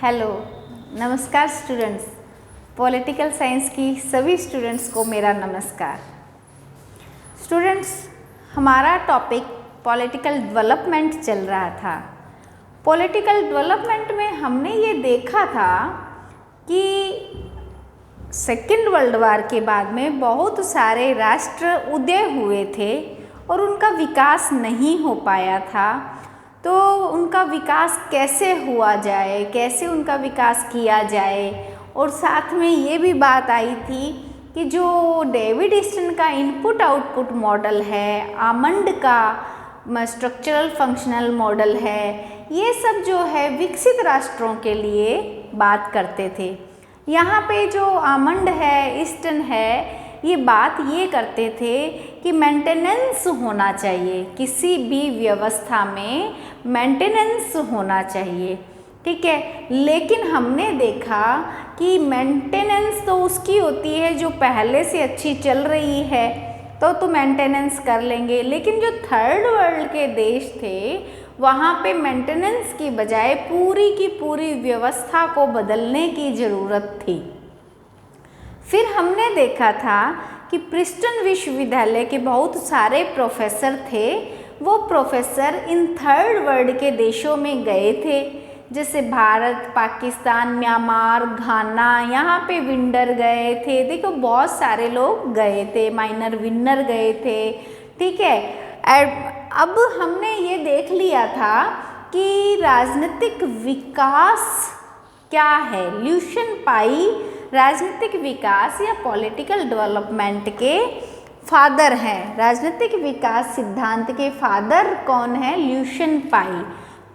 Hello, नमस्कार students. Political science की सभी स्टूडेंट्स को मेरा नमस्कार। स्टूडेंट्स, हमारा टॉपिक पॉलिटिकल डेवलपमेंट चल रहा था। पॉलिटिकल डेवलपमेंट में हमने ये देखा था कि सेकेंड वर्ल्ड वार के बाद में बहुत सारे राष्ट्र उदय हुए थे और उनका विकास नहीं हो पाया था। तो उनका विकास कैसे हुआ जाए, कैसे उनका विकास किया जाए, और साथ में ये भी बात आई थी कि जो डेविड ईस्टन का इनपुट आउटपुट मॉडल है, आमंड का स्ट्रक्चरल फंक्शनल मॉडल है, ये सब जो है विकसित राष्ट्रों के लिए बात करते थे। यहाँ पे जो आमंड है, ईस्टन है, ये बात ये करते थे कि मेंटेनेंस होना चाहिए, किसी भी व्यवस्था में मेंटेनेंस होना चाहिए, ठीक है। लेकिन हमने देखा कि मेंटेनेंस तो उसकी होती है जो पहले से अच्छी चल रही है, तो मेंटेनेंस कर लेंगे। लेकिन जो थर्ड वर्ल्ड के देश थे वहाँ पे मेंटेनेंस की बजाय पूरी की पूरी व्यवस्था को बदलने की ज़रूरत थी। फिर हमने देखा था कि प्रिंसटन विश्वविद्यालय के बहुत सारे प्रोफेसर थे, वो प्रोफेसर इन थर्ड वर्ल्ड के देशों में गए थे, जैसे भारत, पाकिस्तान, म्यांमार, घाना, यहाँ पे विंडर गए थे। देखो बहुत सारे लोग गए थे, माइनर विनर गए थे, ठीक है। अब हमने ये देख लिया था कि राजनीतिक विकास क्या है। ल्यूशियन पाई राजनीतिक विकास या पॉलिटिकल डेवलपमेंट के फादर हैं। राजनीतिक विकास सिद्धांत के फादर कौन है? ल्यूशियन पाई।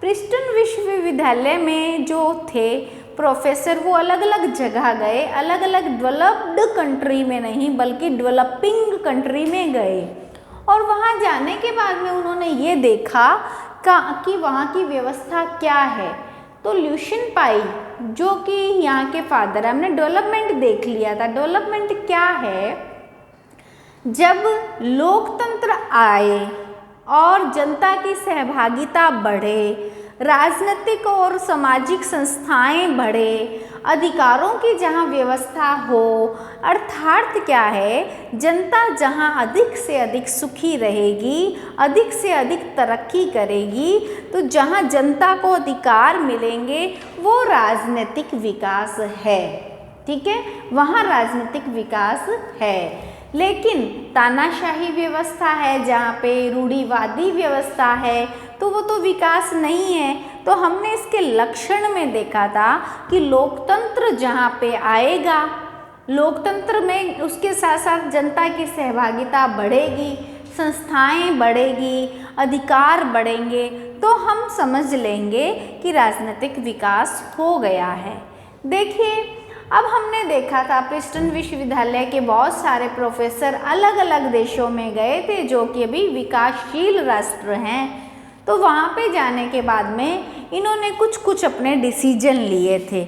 प्रिंसटन विश्वविद्यालय में जो थे प्रोफेसर, वो अलग अलग जगह गए, अलग अलग डेवलप्ड कंट्री में नहीं बल्कि डेवलपिंग कंट्री में गए, और वहाँ जाने के बाद में उन्होंने ये देखा कि वहाँ की व्यवस्था क्या है। तो ल्यूशियन पाई जो कि यहाँ के फादर है, हमने डेवलपमेंट देख लिया था। डेवलपमेंट क्या है? जब लोकतंत्र आए और जनता की सहभागिता बढ़े, राजनीतिक और सामाजिक संस्थाएं बढ़े, अधिकारों की जहां व्यवस्था हो, अर्थात क्या है, जनता जहां अधिक से अधिक सुखी रहेगी, अधिक से अधिक तरक्की करेगी, तो जहां जनता को अधिकार मिलेंगे वो राजनीतिक विकास है, ठीक है, वहाँ राजनीतिक विकास है। लेकिन तानाशाही व्यवस्था है, जहाँ पे रूढ़िवादी व्यवस्था है, तो वो तो विकास नहीं है। तो हमने इसके लक्षण में देखा था कि लोकतंत्र जहाँ पे आएगा, लोकतंत्र में उसके साथ साथ जनता की सहभागिता बढ़ेगी, संस्थाएं बढ़ेगी, अधिकार बढ़ेंगे, तो हम समझ लेंगे कि राजनीतिक विकास हो गया है। देखिए, अब हमने देखा था प्रिंसटन विश्वविद्यालय के बहुत सारे प्रोफेसर अलग अलग देशों में गए थे जो कि अभी विकासशील राष्ट्र हैं। तो वहाँ पे जाने के बाद में इन्होंने कुछ अपने डिसीजन लिए थे।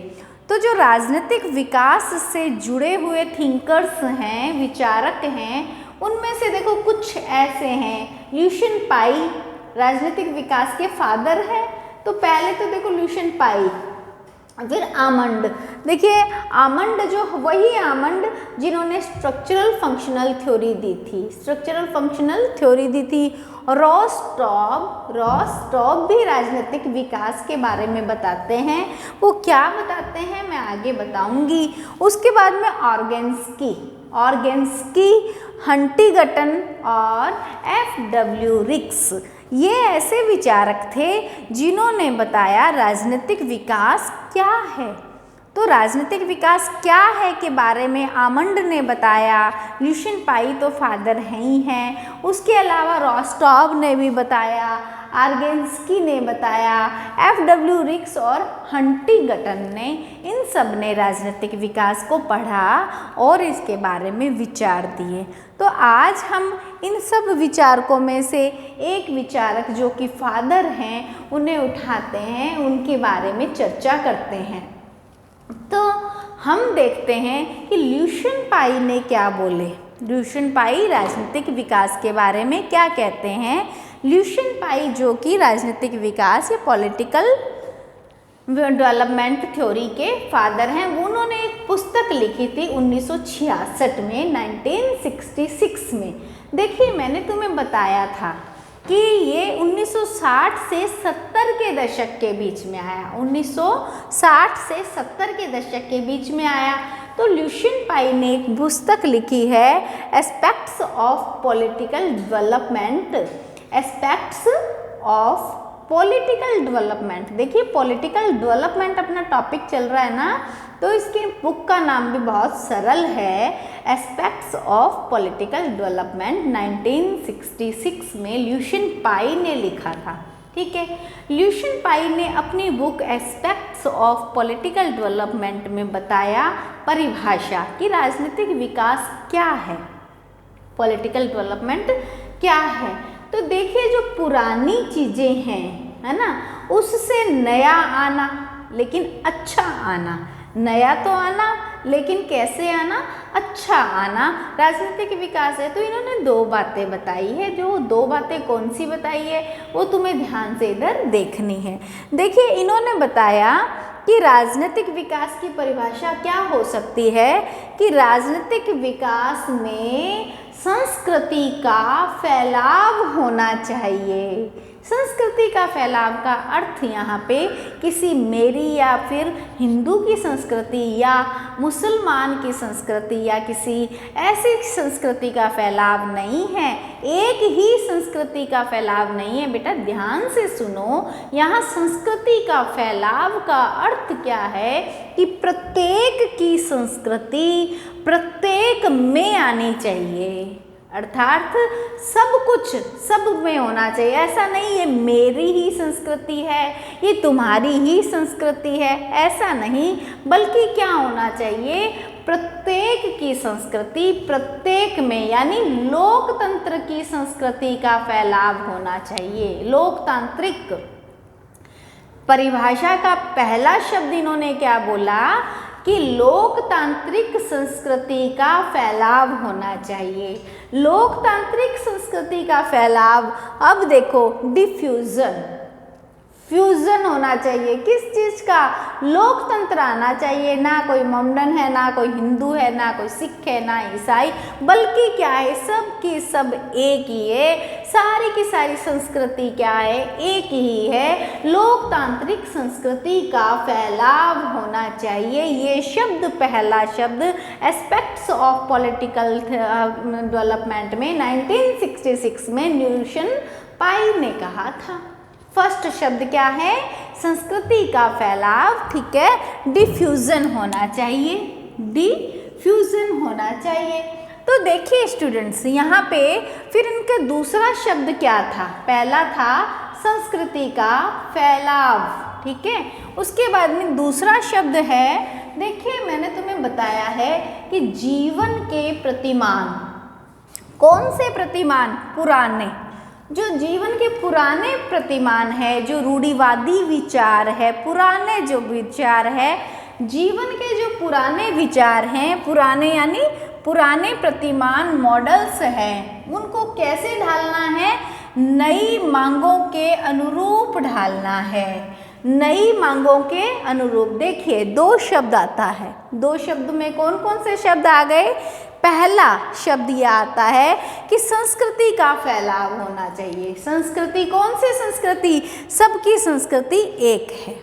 तो जो राजनीतिक विकास से जुड़े हुए थिंकर्स हैं, विचारक हैं, उनमें से देखो कुछ ऐसे हैं। ल्यूशियन पाई राजनीतिक विकास के फादर हैं। तो पहले तो देखो ल्यूशियन पाई, फिर आमंड। देखिए आमंड जो वही आमंड जिन्होंने स्ट्रक्चरल फंक्शनल थ्योरी दी थी, स्ट्रक्चरल फंक्शनल थ्योरी दी थी। रॉस्टॉब भी राजनीतिक विकास के बारे में बताते हैं। वो क्या बताते हैं मैं आगे बताऊंगी। उसके बाद में ऑर्गेन्स्की, हंटिंगटन और F.W. रिक्स, ये ऐसे विचारक थे जिन्होंने बताया राजनीतिक विकास क्या है। तो राजनीतिक विकास क्या है के बारे में आमंड ने बताया, ल्यूशियन पाई तो फादर ही हैं, उसके अलावा रॉस्टॉब ने भी बताया, ऑर्गेन्स्की ने बताया, F.W. रिक्स और हंटिंगटन ने, इन सब ने राजनीतिक विकास को पढ़ा और इसके बारे में विचार दिए। तो आज हम इन सब विचारकों में से एक विचारक जो कि फादर हैं उन्हें उठाते हैं, उनके बारे में चर्चा करते हैं। तो हम देखते हैं कि ल्यूशियन पाई ने क्या बोले। ल्यूशियन पाई राजनीतिक विकास के बारे में क्या कहते हैं। ल्यूशियन पाई जो कि राजनीतिक विकास या पॉलिटिकल डेवलपमेंट थ्योरी के फादर हैं। उन्होंने एक पुस्तक लिखी थी 1966 में, 1966 में। देखिए मैंने तुम्हें बताया था कि ये 1960 से 70 के दशक के बीच में आया, 1960 से 70 के दशक के बीच में आया। तो ल्यूशियन पाई ने एक पुस्तक लिखी है aspects of political development, aspects of political development. देखिए पॉलिटिकल डेवलपमेंट अपना टॉपिक चल रहा है ना, तो इसकी बुक का नाम भी बहुत सरल है, एस्पेक्ट्स ऑफ पॉलिटिकल डेवलपमेंट। 1966 में ल्यूशियन पाई ने लिखा था। ठीक है, ल्यूशियन पाई ने अपनी book aspects of political development में बताया परिभाषा कि राजनीतिक विकास क्या है, पॉलिटिकल डेवलपमेंट क्या है। तो देखिए जो पुरानी चीज़ें हैं, है ना, उससे नया आना, लेकिन अच्छा आना। नया तो आना, लेकिन कैसे आना, अच्छा आना, राजनीतिक विकास है। तो इन्होंने दो बातें बताई है। जो दो बातें कौन सी बताई है वो तुम्हें ध्यान से इधर देखनी है। देखिए इन्होंने बताया कि राजनीतिक विकास की परिभाषा क्या हो सकती है कि राजनीतिक विकास में संस्कृति का फैलाव होना चाहिए। संस्कृति का फैलाव का अर्थ यहाँ पे किसी मेरी या फिर हिंदू की संस्कृति या मुसलमान की संस्कृति या किसी ऐसी संस्कृति का फैलाव नहीं है, एक ही संस्कृति का फैलाव नहीं है। बेटा ध्यान से सुनो, यहाँ संस्कृति का फैलाव का अर्थ क्या है कि प्रत्येक की संस्कृति प्रत्येक में आनी चाहिए, अर्थात सब कुछ सब में होना चाहिए। ऐसा नहीं ये मेरी ही संस्कृति है, ये तुम्हारी ही संस्कृति है, ऐसा नहीं, बल्कि क्या होना चाहिए, प्रत्येक की संस्कृति प्रत्येक में, यानी लोकतंत्र की संस्कृति का फैलाव होना चाहिए। लोकतांत्रिक परिभाषा का पहला शब्द इन्होंने क्या बोला कि लोकतांत्रिक संस्कृति का फैलाव होना चाहिए। लोकतांत्रिक संस्कृति का फैलाव, अब देखो डिफ्यूजन, फ्यूजन होना चाहिए। किस चीज़ का, लोकतंत्र आना चाहिए। ना कोई मोमडन है, ना कोई हिंदू है, ना कोई सिख है, ना ईसाई, बल्कि क्या है, सब की सब एक ही है। सारी की सारी संस्कृति क्या है, एक ही है। लोकतांत्रिक संस्कृति का फैलाव होना चाहिए। ये शब्द, पहला शब्द एस्पेक्ट्स ऑफ पॉलिटिकल डेवलपमेंट में 1966 में ल्यूशियन पाई ने कहा था। फर्स्ट शब्द क्या है, संस्कृति का फैलाव, ठीक है, डिफ्यूजन होना चाहिए, डिफ्यूजन होना चाहिए। तो देखिए स्टूडेंट्स, यहाँ पे फिर इनका दूसरा शब्द क्या था, पहला था संस्कृति का फैलाव, ठीक है, उसके बाद में दूसरा शब्द है, देखिए मैंने तुम्हें बताया है कि जीवन के प्रतिमान। कौन से प्रतिमान, पुराने, जो जीवन के पुराने प्रतिमान है, जो रूढ़िवादी विचार है, पुराने जो विचार है, जीवन के जो पुराने विचार हैं, पुराने यानी पुराने प्रतिमान मॉडल्स हैं, उनको कैसे ढालना है, नई मांगों के अनुरूप ढालना है, नई मांगों के अनुरूप। देखिए दो शब्द आता है, दो शब्द में कौन कौन से शब्द आ गए, पहला शब्द यह आता है कि संस्कृति का फैलाव होना चाहिए। संस्कृति, कौन सी संस्कृति, सबकी संस्कृति एक है,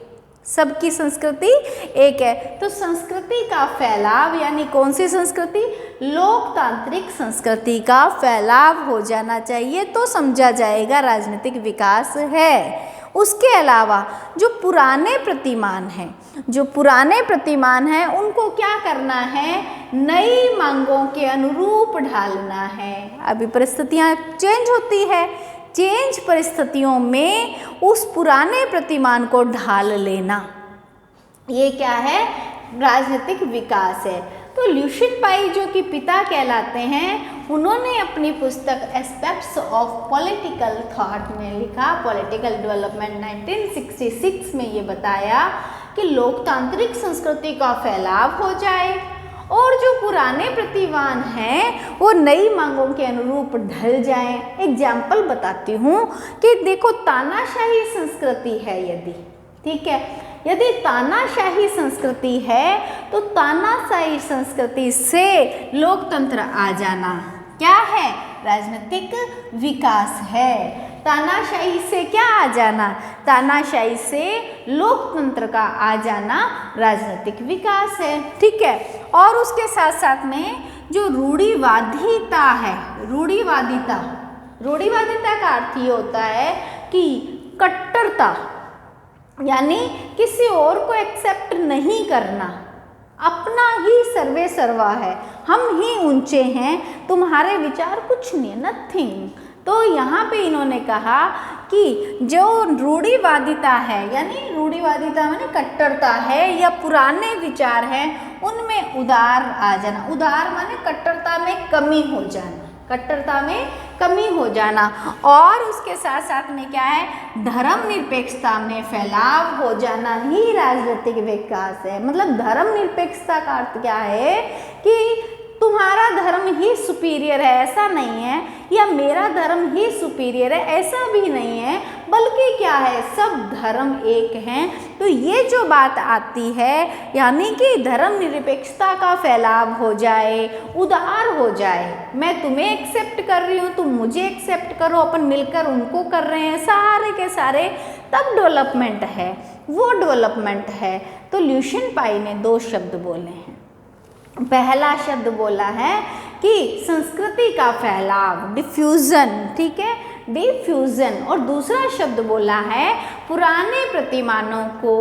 सबकी संस्कृति एक है। तो संस्कृति का फैलाव यानी कौन सी संस्कृति, लोकतांत्रिक संस्कृति का फैलाव हो जाना चाहिए, तो समझा जाएगा राजनीतिक विकास है। उसके अलावा जो पुराने प्रतिमान हैं, जो पुराने प्रतिमान हैं, उनको क्या करना है, नई मांगों के अनुरूप ढालना है। अभी परिस्थितियाँ चेंज होती है, चेंज परिस्थितियों में उस पुराने प्रतिमान को ढाल लेना, ये क्या है, राजनीतिक विकास है। तो ल्यूशियन पाई जो कि पिता कहलाते हैं, उन्होंने अपनी पुस्तक एस्पेक्ट्स ऑफ पॉलिटिकल थॉट में लिखा, पॉलिटिकल डेवलपमेंट 1966 में ये बताया कि लोकतांत्रिक संस्कृति का फैलाव हो जाए और जो पुराने प्रतिमान हैं वो नई मांगों के अनुरूप ढल जाएं। एग्जाम्पल बताती हूँ कि देखो तानाशाही संस्कृति है यदि, ठीक है, यदि तानाशाही संस्कृति है तो तानाशाही संस्कृति से लोकतंत्र आ जाना क्या है? राजनीतिक विकास है। तानाशाही से क्या आ जाना? तानाशाही से लोकतंत्र का आ जाना राजनीतिक विकास है। ठीक है। और उसके साथ साथ में जो रूढ़िवादिता है, रूढ़िवादिता का अर्थ ये होता है कि कट्टरता, यानी किसी और को एक्सेप्ट नहीं करना, अपना ही सर्वे सर्वा है, हम ही ऊंचे हैं, तुम्हारे विचार कुछ नहीं, नथिंग। तो यहाँ पे इन्होंने कहा कि जो रूढ़िवादिता है, यानी रूढ़िवादिता माने कट्टरता है या पुराने विचार हैं, उनमें उदार आ जाना। उदार माने कट्टरता में कमी हो जाना, कट्टरता में कमी हो जाना। और उसके साथ साथ में क्या है? धर्मनिरपेक्षता में फैलाव हो जाना ही राजनीतिक विकास है। मतलब धर्मनिरपेक्षता का अर्थ क्या है कि तुम्हारा धर्म ही सुपीरियर है ऐसा नहीं है, या मेरा धर्म ही सुपीरियर है ऐसा भी नहीं है, बल्कि क्या है, सब धर्म एक हैं। तो ये जो बात आती है, यानी कि धर्म निरपेक्षता का फैलाव हो जाए, उदार हो जाए, मैं तुम्हें एक्सेप्ट कर रही हूँ, तुम मुझे एक्सेप्ट करो, अपन मिलकर उनको कर रहे हैं, सारे के सारे, तब डेवलपमेंट है, वो डेवलपमेंट है। तो ल्यूशियन पाई ने 2 शब्द बोले हैं। पहला शब्द बोला है कि संस्कृति का फैलाव, डिफ्यूजन, ठीक है, डिफ्यूजन। और दूसरा शब्द बोला है पुराने प्रतिमानों को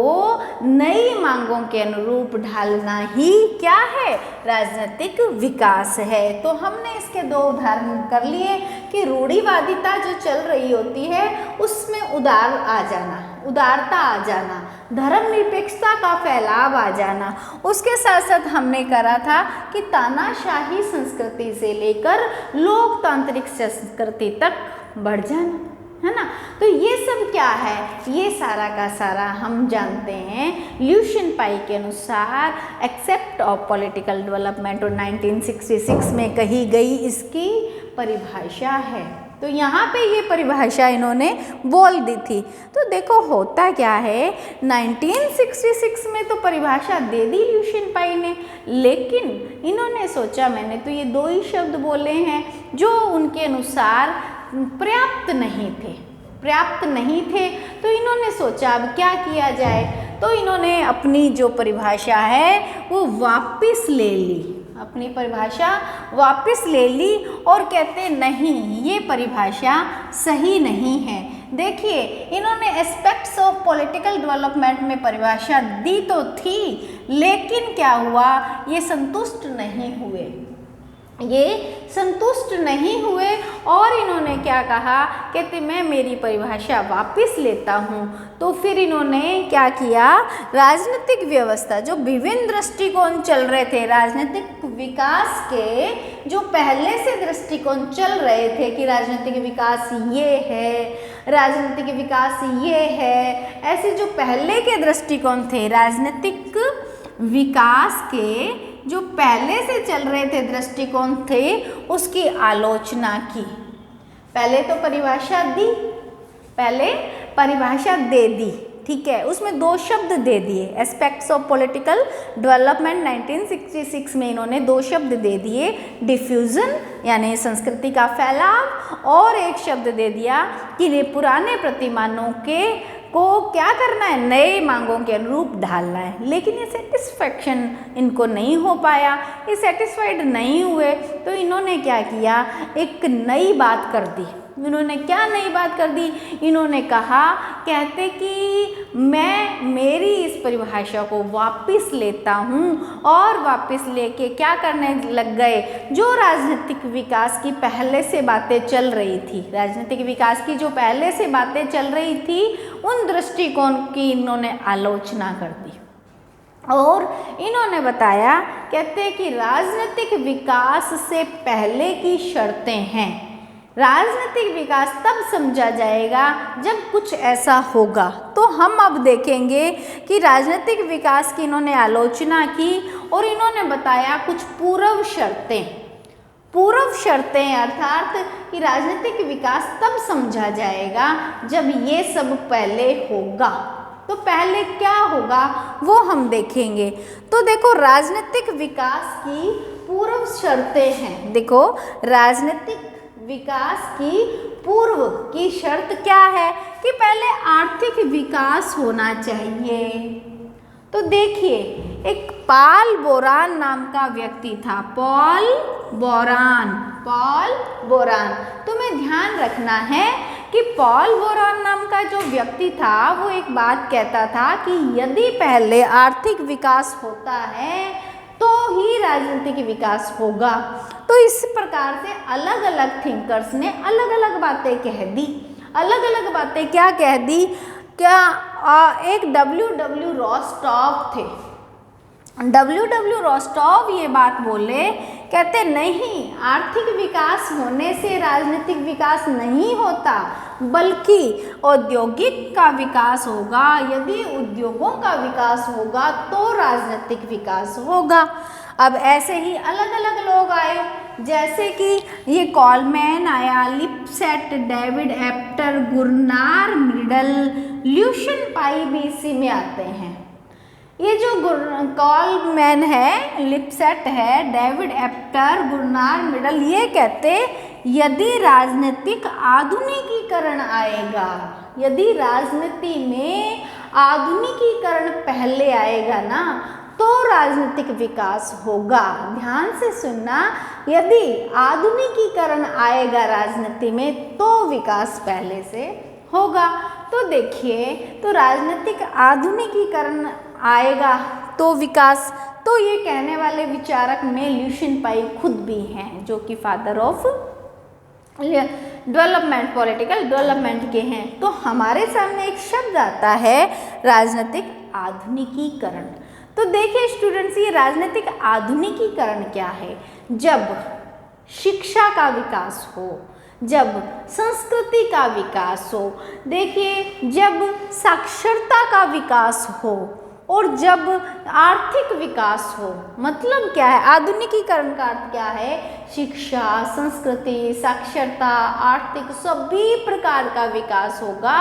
नई मांगों के अनुरूप ढालना ही क्या है? राजनीतिक विकास है। तो हमने इसके 2 उदाहरण कर लिए कि रूढ़िवादिता जो चल रही होती है उसमें उदार आ जाना, उदारता आ जाना, धर्मनिरपेक्षता का फैलाव आ जाना। उसके साथ साथ हमने करा था कि तानाशाही संस्कृति से लेकर लोकतांत्रिक संस्कृति तक बढ़ जाना, है ना। तो ये सब क्या है? ये सारा का सारा हम जानते हैं ल्यूशियन पाई के अनुसार एक्सेप्ट ऑफ पॉलिटिकल डेवलपमेंट और 1966 में कही गई इसकी परिभाषा है। तो यहाँ पे ये परिभाषा इन्होंने बोल दी थी। तो देखो होता क्या है, 1966 में तो परिभाषा दे दी ल्यूशियन पाई ने, लेकिन इन्होंने सोचा मैंने तो ये 2 ही शब्द बोले हैं जो उनके अनुसार पर्याप्त नहीं थे। तो इन्होंने सोचा अब क्या किया जाए, तो इन्होंने अपनी जो परिभाषा है वो वापस ले ली, अपनी परिभाषा वापस ले ली और कहते नहीं, ये परिभाषा सही नहीं है। देखिए इन्होंने एस्पेक्ट्स ऑफ पॉलिटिकल डेवलपमेंट में परिभाषा दी तो थी, लेकिन क्या हुआ, ये संतुष्ट नहीं हुए और इन्होंने क्या कहा, कहते मैं मेरी परिभाषा वापस लेता हूँ। तो फिर इन्होंने क्या किया, राजनीतिक व्यवस्था जो विभिन्न दृष्टिकोण चल रहे थे, राजनीतिक विकास के जो पहले से दृष्टिकोण चल रहे थे कि राजनीतिक विकास ये है, राजनीतिक विकास ये है, ऐसे जो पहले के दृष्टिकोण थे, राजनीतिक विकास के जो पहले से चल रहे थे दृष्टिकोण थे, उसकी आलोचना की। पहले तो परिभाषा दे दी, ठीक है, उसमें 2 शब्द दे दिए, एस्पेक्ट्स ऑफ पॉलिटिकल डेवलपमेंट 1966 में इन्होंने 2 शब्द दे दिए, डिफ्यूजन यानी संस्कृति का फैलाव, और एक शब्द दे दिया कि पुराने प्रतिमानों को क्या करना है, नए मांगों के अनुरूप ढालना है। लेकिन ये सेटिस्फैक्शन इनको नहीं हो पाया, ये सेटिस्फाइड नहीं हुए, तो इन्होंने क्या किया, एक नई बात कर दी। इन्होंने क्या नई बात कर दी, इन्होंने कहा, कहते कि मैं मेरी इस परिभाषा को वापस लेता हूँ, और वापस लेके क्या करने लग गए, जो राजनीतिक विकास की पहले से बातें चल रही थी, राजनीतिक विकास की जो पहले से बातें चल रही थी, उन दृष्टिकोण की इन्होंने आलोचना कर दी। और इन्होंने बताया, कहते कि राजनीतिक विकास से पहले की शर्तें हैं, राजनीतिक विकास तब समझा जाएगा जब कुछ ऐसा होगा। तो हम अब देखेंगे कि राजनीतिक विकास की इन्होंने आलोचना की और इन्होंने बताया कुछ पूर्व शर्तें अर्थात कि राजनीतिक विकास तब समझा जाएगा जब ये सब पहले होगा। तो पहले क्या होगा वो हम देखेंगे। तो देखो राजनीतिक विकास की पूर्व शर्तें हैं। देखो राजनीतिक विकास की पूर्व की शर्त क्या है कि पहले आर्थिक विकास होना चाहिए। तो देखिए एक पॉल बोरान नाम का व्यक्ति था, पॉल बोरान। तुम्हें ध्यान रखना है कि पॉल बोरान नाम का जो व्यक्ति था वो एक बात कहता था कि यदि पहले आर्थिक विकास होता है तो ही राजनीतिक विकास होगा। तो इस प्रकार से अलग अलग थिंकर्स ने अलग अलग बातें कह दी। अलग अलग बातें क्या कह दी? क्या एक W.W. रोस्टॉव थे। W.W. रोस्टॉव ये बात बोले, कहते नहीं, आर्थिक विकास होने से राजनीतिक विकास नहीं होता, बल्कि औद्योगिक का विकास होगा। यदि उद्योगों का विकास होगा तो राजनीतिक विकास होगा। अब ऐसे ही अलग अलग लोग आए, जैसे कि ये कॉलमैन आया, लिपसेट, डेविड एप्टर, गुरनार मिडल, ल्यूशन पाई भी इसी में आते हैं। ये जो कॉलमैन है, लिपसेट है, डेविड एप्टर, गुरनार मिडल, ये कहते यदि राजनीतिक आधुनिकीकरण आएगा, यदि राजनीति में आधुनिकीकरण पहले आएगा ना तो राजनीतिक विकास होगा। ध्यान से सुनना, यदि आधुनिकीकरण आएगा राजनीति में तो विकास पहले से होगा। तो देखिए, तो राजनीतिक आधुनिकीकरण आएगा तो विकास, तो ये कहने वाले विचारक में ल्यूशियन पाई खुद भी हैं, जो कि father of development, political development के हैं। तो हमारे सामने एक शब्द आता है राजनीतिक आधुनिकीकरण। तो देखिए स्टूडेंट्स, ये राजनीतिक आधुनिकीकरण क्या है? जब शिक्षा का विकास हो, जब संस्कृति का विकास हो, देखिए जब साक्षरता का विकास हो और जब आर्थिक विकास हो। मतलब क्या है? आधुनिकीकरण का अर्थ क्या है? शिक्षा, संस्कृति, साक्षरता, आर्थिक सभी प्रकार का विकास होगा,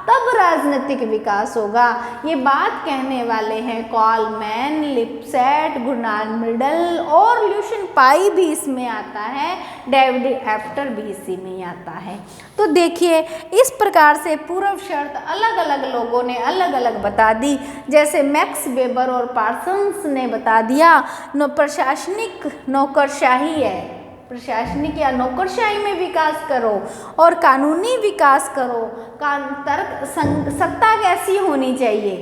तब राजनीतिक विकास होगा। ये बात कहने वाले हैं कॉलमैन, लिपसेट, गुरनार मिडल और ल्यूशियन पाई भी इसमें आता है, डेविड एप्टर भी इसी में ही आता है। तो देखिए इस प्रकार से पूर्व शर्त अलग अलग लोगों ने अलग अलग बता दी। जैसे मैक्स वेबर और पार्सन्स ने बता दिया प्रशासनिक नौकरशाही है, प्रशासनिक या नौकरशाही में विकास करो और कानूनी विकास करो। तर्क सत्ता कैसी होनी चाहिए?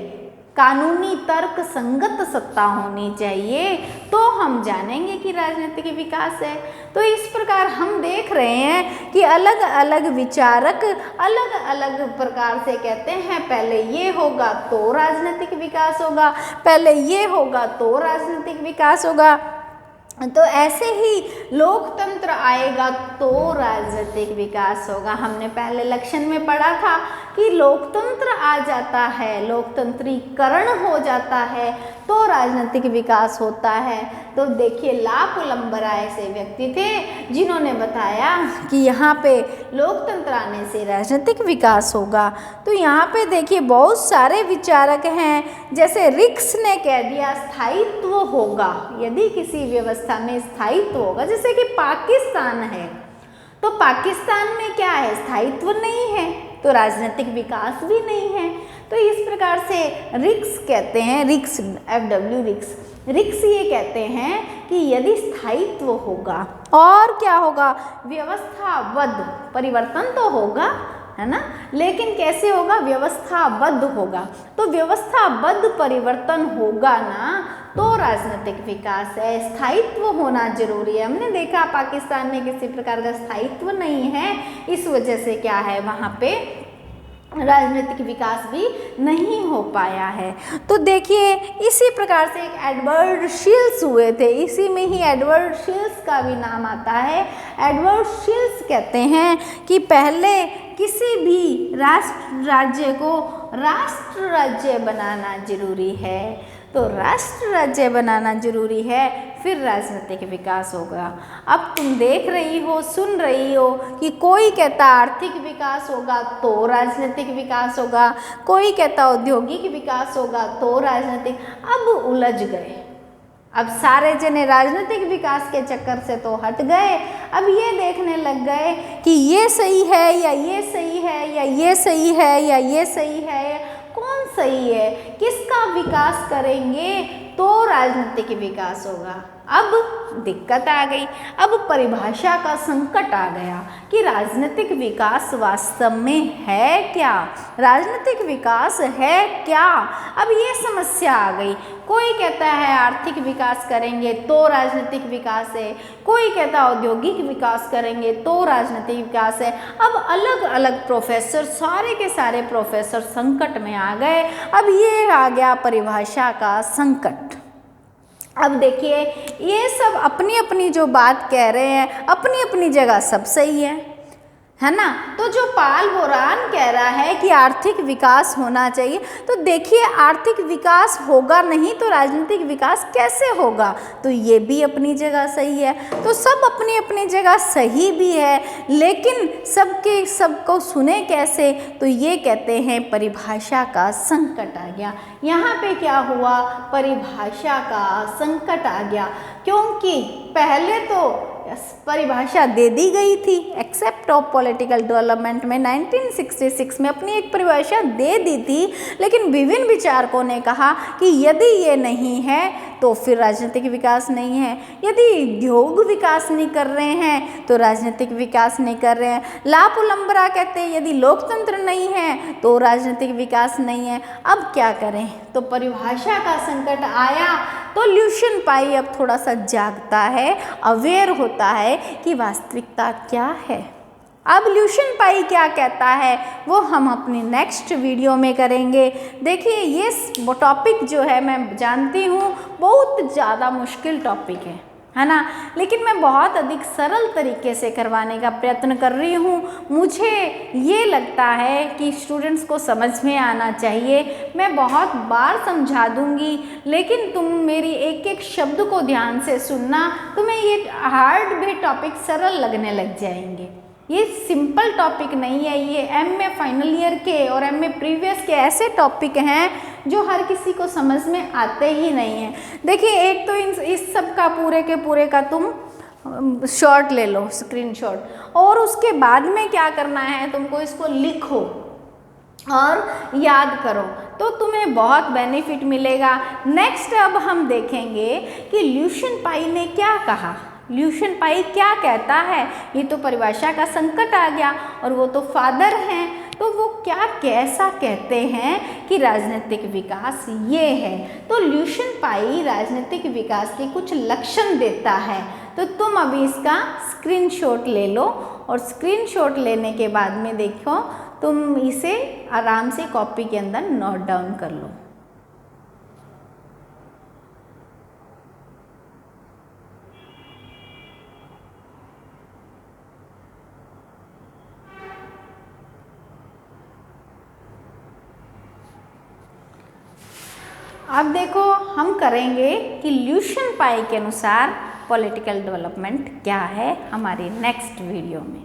कानूनी तर्क संगत सत्ता होनी चाहिए, तो हम जानेंगे कि राजनीतिक विकास है। तो इस प्रकार हम देख रहे हैं कि अलग अलग विचारक अलग अलग प्रकार से कहते हैं पहले ये होगा तो राजनीतिक विकास होगा, पहले ये होगा तो राजनीतिक विकास होगा। तो ऐसे ही लोकतंत्र आएगा तो राजनीतिक विकास होगा। हमने पहले लेक्शन में पढ़ा था कि लोकतंत्र आ जाता है, लोकतंत्रीकरण हो जाता है तो राजनीतिक विकास होता है। तो देखिए ला कोलंबरा ऐसे व्यक्ति थे जिन्होंने बताया कि यहाँ पे लोकतंत्र आने से राजनीतिक विकास होगा। तो यहाँ पे देखिए बहुत सारे विचारक हैं, जैसे रिक्स ने कह दिया स्थायित्व होगा, यदि किसी व्यवस्था में स्थायित्व होगा। जैसे कि पाकिस्तान है, तो पाकिस्तान में क्या है? स्थायित्व नहीं है, तो राजनीतिक विकास भी नहीं है। तो इस प्रकार से रिक्स कहते हैं, रिक्स FW रिक्स ये कहते हैं कि यदि स्थायित्व होगा और क्या होगा? व्यवस्थाबद्ध परिवर्तन तो होगा, है ना, लेकिन कैसे होगा? व्यवस्थाबद्ध होगा। तो व्यवस्थाबद्ध परिवर्तन होगा ना तो राजनीतिक विकास है। स्थायित्व होना जरूरी है। हमने देखा पाकिस्तान में किसी प्रकार का स्थायित्व नहीं है, इस वजह से क्या है वहाँ पे राजनीतिक विकास भी नहीं हो पाया है। तो देखिए इसी प्रकार से एक एडवर्ड शील्स हुए थे, इसी में ही एडवर्ड शील्स का भी नाम आता है। एडवर्ड शील्स कहते हैं कि पहले किसी भी राष्ट्र राज्य को राष्ट्र राज्य बनाना जरूरी है, तो राष्ट्र राज्य बनाना जरूरी है, फिर राजनीतिक विकास होगा। अब तुम देख रही हो, सुन रही हो कि कोई कहता आर्थिक विकास होगा तो राजनीतिक विकास होगा, कोई कहता औद्योगिक विकास होगा तो राजनीतिक। अब उलझ गए। अब सारे जने राजनीतिक विकास के चक्कर से तो हट गए, अब ये देखने लग गए कि ये सही है या ये सही है या ये सही है या ये सही है, कौन सही है, किसका विकास करेंगे तो राजनीतिक विकास होगा। अब दिक्कत आ गई, अब परिभाषा का संकट आ गया कि राजनीतिक विकास वास्तव में है क्या, राजनीतिक विकास है क्या। अब ये समस्या आ गई। कोई कहता है आर्थिक विकास करेंगे तो राजनीतिक विकास है, कोई कहता औद्योगिक विकास करेंगे तो राजनीतिक विकास है। अब अलग अलग प्रोफेसर, सारे के सारे प्रोफेसर संकट में आ गए। अब ये आ गया परिभाषा का संकट। अब देखिए, ये सब अपनी अपनी जो बात कह रहे हैं, अपनी अपनी जगह सब सही है ना। तो जो पाल बोरान कह रहा है कि आर्थिक विकास होना चाहिए, तो देखिए आर्थिक विकास होगा नहीं तो राजनीतिक विकास कैसे होगा, तो ये भी अपनी जगह सही है। तो सब अपनी अपनी जगह सही भी है, लेकिन सबको सुने कैसे, तो ये कहते हैं परिभाषा का संकट आ गया। यहाँ पे क्या हुआ, परिभाषा का संकट आ गया, क्योंकि पहले तो परिभाषा दे दी गई थी। एक्सेप्ट ऑफ पॉलिटिकल डेवलपमेंट में 1966 में अपनी एक परिभाषा दे दी थी, लेकिन विभिन्न विचारकों ने कहा कि यदि ये नहीं है तो फिर राजनीतिक विकास नहीं है, यदि उद्योग विकास नहीं कर रहे हैं तो राजनीतिक विकास नहीं कर रहे हैं। ला पुलंबरा कहते हैं यदि लोकतंत्र नहीं है तो राजनीतिक विकास नहीं है। अब क्या करें, तो परिभाषा का संकट आया तो ल्यूशियन पाई अब थोड़ा सा जागता है, अवेयर होता है कि वास्तविकता क्या है। अब ल्यूशियन पाई क्या कहता है वो हम अपनी नेक्स्ट वीडियो में करेंगे। देखिए ये टॉपिक जो है, मैं जानती हूँ बहुत ज़्यादा मुश्किल टॉपिक है ना, लेकिन मैं बहुत अधिक सरल तरीके से करवाने का प्रयत्न कर रही हूँ। मुझे ये लगता है कि स्टूडेंट्स को समझ में आना चाहिए। मैं बहुत बार समझा दूँगी, लेकिन तुम मेरी एक एक शब्द को ध्यान से सुनना, तुम्हें ये हार्ड भी टॉपिक सरल लगने लग जाएंगे। ये सिंपल टॉपिक नहीं है, ये एमए फाइनल ईयर के और एमए प्रीवियस के ऐसे टॉपिक हैं जो हर किसी को समझ में आते ही नहीं हैं। देखिए एक तो इस सब का पूरे के पूरे का तुम शॉट ले लो, स्क्रीनशॉट, और उसके बाद में क्या करना है, तुमको इसको लिखो और याद करो तो तुम्हें बहुत बेनिफिट मिलेगा। नेक्स्ट अब हम देखेंगे कि ल्यूशियन पाई ने क्या कहा, ल्यूशियन पाई क्या कहता है। ये तो परिभाषा का संकट आ गया और वो तो फादर हैं, तो वो क्या कैसा कहते हैं कि राजनीतिक विकास ये है। तो ल्यूशियन पाई राजनीतिक विकास के कुछ लक्षण देता है। तो तुम अभी इसका स्क्रीनशॉट ले लो और स्क्रीनशॉट लेने के बाद में देखो, तुम इसे आराम से कॉपी के अंदर नोट डाउन कर लो। अब देखो हम करेंगे कि ल्यूशियन पाई के अनुसार पॉलिटिकल डेवलपमेंट क्या है हमारी नेक्स्ट वीडियो में।